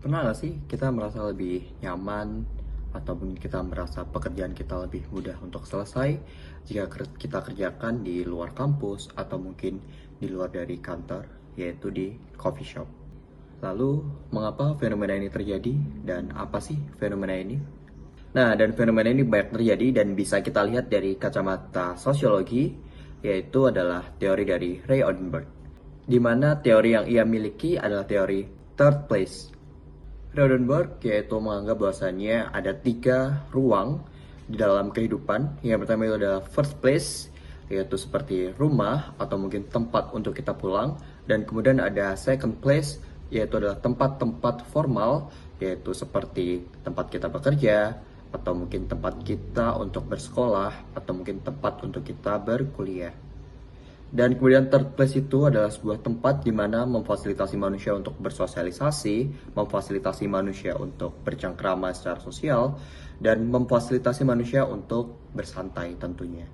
Pernah nggak sih kita merasa lebih nyaman ataupun kita merasa pekerjaan kita lebih mudah untuk selesai jika kita kerjakan di luar kampus atau mungkin di luar dari kantor, yaitu di coffee shop. Lalu, mengapa fenomena ini terjadi dan apa sih fenomena ini? Nah, dan fenomena ini banyak terjadi dan bisa kita lihat dari kacamata sosiologi, yaitu adalah teori dari Ray Oldenburg, di mana teori yang ia miliki adalah teori third place. Rodenberg yaitu menganggap bahwasannya ada 3 ruang di dalam kehidupan. Yang pertama itu adalah first place, yaitu seperti rumah atau mungkin tempat untuk kita pulang. Dan kemudian ada second place, yaitu adalah tempat-tempat formal, yaitu seperti tempat kita bekerja, atau mungkin tempat kita untuk bersekolah, atau mungkin tempat untuk kita berkuliah. Dan kemudian third place itu adalah sebuah tempat di mana memfasilitasi manusia untuk bersosialisasi, memfasilitasi manusia untuk bercengkrama secara sosial, dan memfasilitasi manusia untuk bersantai tentunya.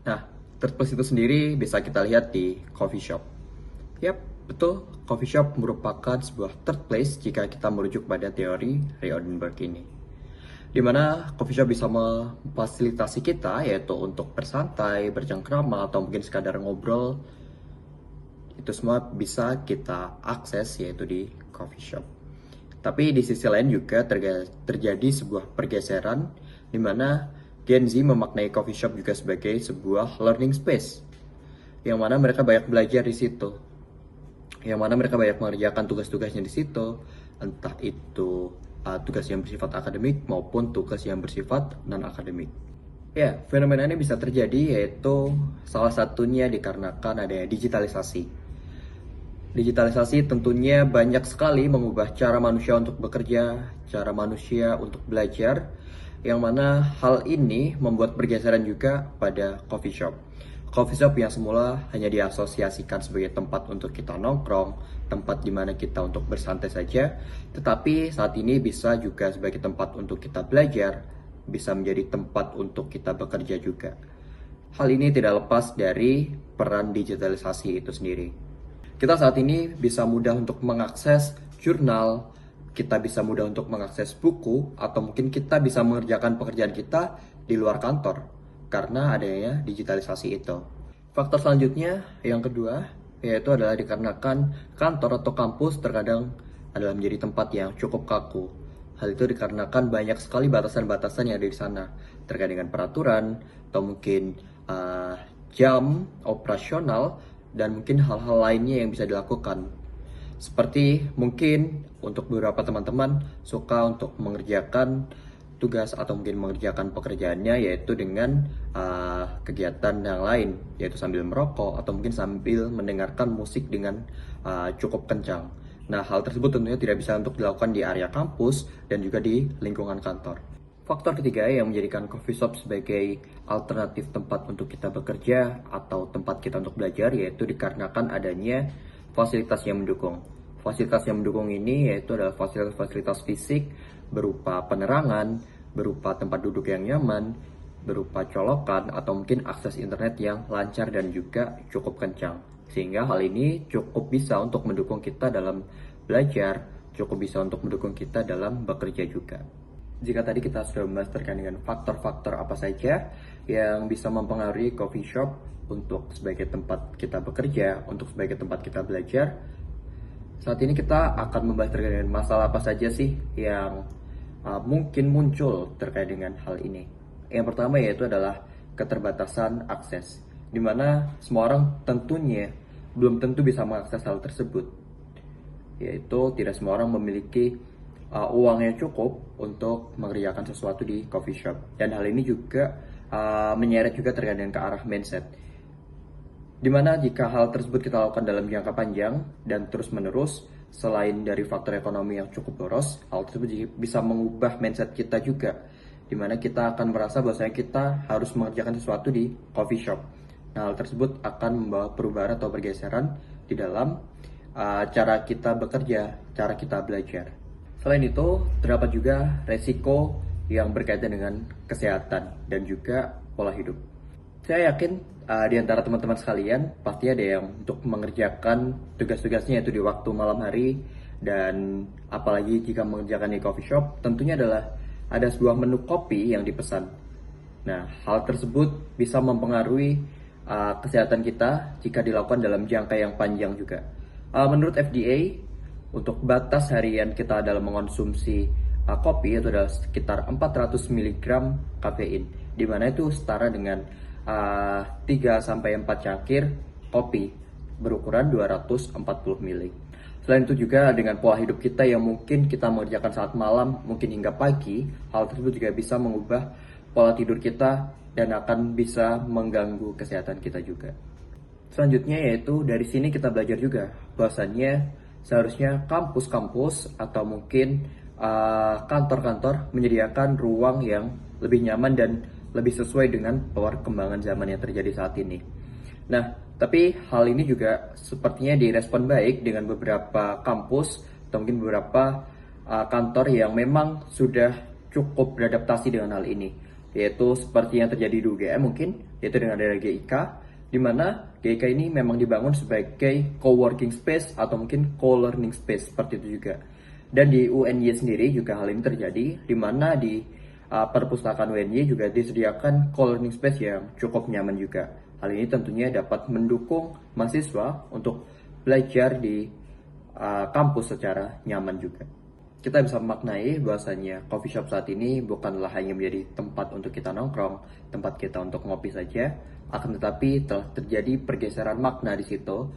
Nah, third place itu sendiri bisa kita lihat di coffee shop. Yap, betul, coffee shop merupakan sebuah third place jika kita merujuk pada teori Ray Oldenburg ini, di mana coffee shop bisa memfasilitasi kita yaitu untuk bersantai, bercengkrama, atau mungkin sekadar ngobrol. Itu semua bisa kita akses yaitu di coffee shop. Tapi di sisi lain juga terjadi sebuah pergeseran di mana Gen Z memaknai coffee shop juga sebagai sebuah learning space, yang mana mereka banyak belajar di situ, yang mana mereka banyak mengerjakan tugas-tugasnya di situ, entah itu tugas yang bersifat akademik maupun tugas yang bersifat non-akademik. Ya, fenomena ini bisa terjadi yaitu salah satunya dikarenakan adanya digitalisasi. Digitalisasi tentunya banyak sekali mengubah cara manusia untuk bekerja, cara manusia untuk belajar, yang mana hal ini membuat pergeseran juga pada coffee shop. Coffee shop yang semula hanya diasosiasikan sebagai tempat untuk kita nongkrong, tempat di mana kita untuk bersantai saja, tetapi saat ini bisa juga sebagai tempat untuk kita belajar, bisa menjadi tempat untuk kita bekerja juga. Hal ini tidak lepas dari peran digitalisasi itu sendiri. Kita saat ini bisa mudah untuk mengakses jurnal, kita bisa mudah untuk mengakses buku, atau mungkin kita bisa mengerjakan pekerjaan kita di luar kantor karena adanya digitalisasi itu. Faktor selanjutnya, yang kedua, yaitu adalah dikarenakan kantor atau kampus terkadang adalah menjadi tempat yang cukup kaku. Hal itu dikarenakan banyak sekali batasan-batasan yang ada di sana, terkait dengan peraturan, atau mungkin jam operasional, dan mungkin hal-hal lainnya yang bisa dilakukan. Seperti mungkin untuk beberapa teman-teman suka untuk mengerjakan tugas atau mungkin mengerjakan pekerjaannya yaitu dengan kegiatan yang lain, yaitu sambil merokok atau mungkin sambil mendengarkan musik dengan cukup kencang. Nah, hal tersebut tentunya tidak bisa untuk dilakukan di area kampus dan juga di lingkungan kantor. Faktor ketiga yang menjadikan coffee shop sebagai alternatif tempat untuk kita bekerja atau tempat kita untuk belajar yaitu dikarenakan adanya fasilitas yang mendukung. Fasilitas yang mendukung ini yaitu adalah fasilitas-fasilitas fisik berupa penerangan, berupa tempat duduk yang nyaman, berupa colokan, atau mungkin akses internet yang lancar dan juga cukup kencang. Sehingga hal ini cukup bisa untuk mendukung kita dalam belajar, cukup bisa untuk mendukung kita dalam bekerja juga. Jika tadi kita sudah membahas terkait dengan faktor-faktor apa saja yang bisa mempengaruhi coffee shop untuk sebagai tempat kita bekerja, untuk sebagai tempat kita belajar, saat ini kita akan membahas terkait dengan masalah apa saja sih yang mungkin muncul terkait dengan hal ini. Yang pertama yaitu adalah keterbatasan akses, di mana semua orang tentunya belum tentu bisa mengakses hal tersebut, yaitu tidak semua orang memiliki uang yang cukup untuk mengerjakan sesuatu di coffee shop. Dan hal ini juga menyeret juga terkait dengan ke arah mindset, dimana jika hal tersebut kita lakukan dalam jangka panjang dan terus menerus, selain dari faktor ekonomi yang cukup boros, hal tersebut bisa mengubah mindset kita juga, dimana kita akan merasa bahwasanya kita harus mengerjakan sesuatu di coffee shop. Nah, hal tersebut akan membawa perubahan atau pergeseran di dalam cara kita bekerja, cara kita belajar. Selain itu, terdapat juga resiko yang berkaitan dengan kesehatan dan juga pola hidup. Saya yakin di antara teman-teman sekalian pasti ada yang untuk mengerjakan tugas-tugasnya yaitu di waktu malam hari Dan apalagi jika mengerjakan di coffee shop, tentunya adalah ada sebuah menu kopi yang dipesan. Nah, hal tersebut bisa mempengaruhi kesehatan kita jika dilakukan dalam jangka yang panjang juga. Menurut FDA, untuk batas harian kita dalam mengonsumsi kopi itu adalah sekitar 400 mg kafein, di mana itu setara dengan 3-4 cangkir kopi berukuran 240 ml. Selain itu juga dengan pola hidup kita yang mungkin kita mengerjakan saat malam, mungkin hingga pagi, hal tersebut juga bisa mengubah pola tidur kita dan akan bisa mengganggu kesehatan kita juga. Selanjutnya yaitu dari sini kita belajar juga bahwasannya seharusnya kampus-kampus atau mungkin kantor-kantor menyediakan ruang yang lebih nyaman dan lebih sesuai dengan perkembangan zaman yang terjadi saat ini. Nah, tapi hal ini juga sepertinya direspon baik dengan beberapa kampus atau mungkin beberapa kantor yang memang sudah cukup beradaptasi dengan hal ini, yaitu seperti yang terjadi di UGM mungkin, yaitu dengan ada GIK, di mana GIK ini memang dibangun sebagai co-working space atau mungkin co-learning space seperti itu juga. Dan di UNY sendiri juga hal ini terjadi, di mana di perpustakaan UNY juga disediakan co-learning space yang cukup nyaman juga. Hal ini tentunya dapat mendukung mahasiswa untuk belajar di kampus secara nyaman juga. Kita bisa memaknai bahwasannya coffee shop saat ini bukanlah hanya menjadi tempat untuk kita nongkrong, tempat kita untuk ngopi saja, akan tetapi telah terjadi pergeseran makna di situ,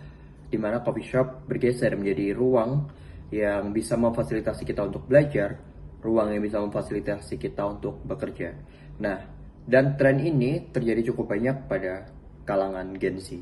di mana coffee shop bergeser menjadi ruang yang bisa memfasilitasi kita untuk belajar, ruang yang bisa memfasilitasi kita untuk bekerja. Nah, dan tren ini terjadi cukup banyak pada kalangan Gen Z.